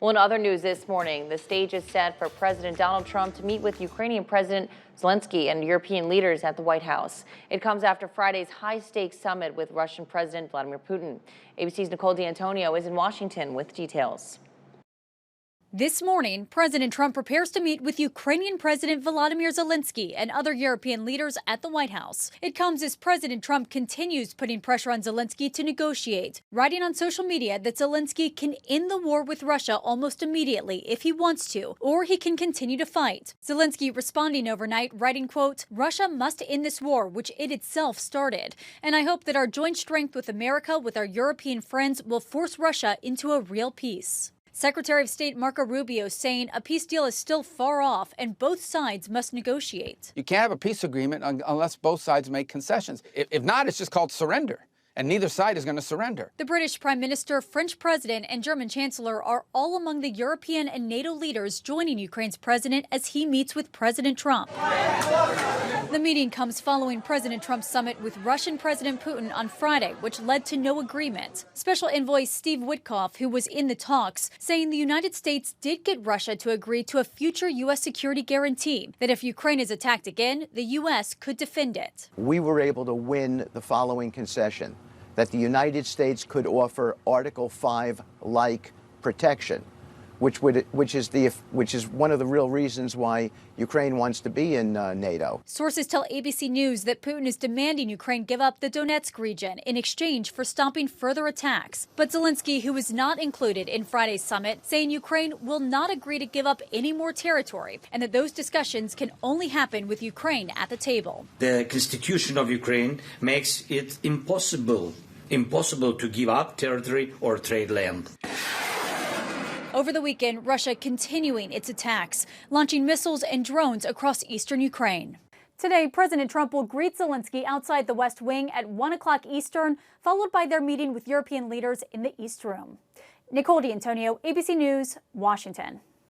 Well, in other news this morning, the stage is set for President Donald Trump to meet with Ukrainian President Zelensky and European leaders at the White House. It comes after Friday's high-stakes summit with Russian President Vladimir Putin. ABC's Nicole D'Antonio is in Washington with details. This morning, President Trump prepares to meet with Ukrainian President Volodymyr Zelensky and other European leaders at the White House. It comes as President Trump continues putting pressure on Zelensky to negotiate, writing on social media that Zelensky can end the war with Russia almost immediately if he wants to, or he can continue to fight. Zelensky responding overnight, writing, quote, "Russia must end this war, which it itself started. And I hope that our joint strength with America, with our European friends, will force Russia into a real peace." Secretary of State Marco Rubio saying a peace deal is still far off and both sides must negotiate. You can't have a peace agreement unless both sides make concessions. If not, it's just called surrender. And neither side is going to surrender. The British Prime Minister, French President, and German Chancellor are all among the European and NATO leaders joining Ukraine's president as he meets with President Trump. The meeting comes following President Trump's summit with Russian President Putin on Friday, which led to no agreement. Special Envoy Steve Witkoff, who was in the talks, saying the United States did get Russia to agree to a future U.S. security guarantee that if Ukraine is attacked again, the U.S. could defend it. We were able to win the following concession, that the United States could offer Article 5-like protection, which is one of the real reasons why Ukraine wants to be in NATO. Sources tell ABC News that Putin is demanding Ukraine give up the Donetsk region in exchange for stopping further attacks. But Zelensky, who was not included in Friday's summit, saying Ukraine will not agree to give up any more territory and that those discussions can only happen with Ukraine at the table. The constitution of Ukraine makes it impossible to give up territory or trade land. Over the weekend, Russia continuing its attacks, launching missiles and drones across eastern Ukraine. Today, President Trump will greet Zelensky outside the West Wing at 1 o'clock Eastern, followed by their meeting with European leaders in the East Room. Nicole D'Antonio, ABC News, Washington.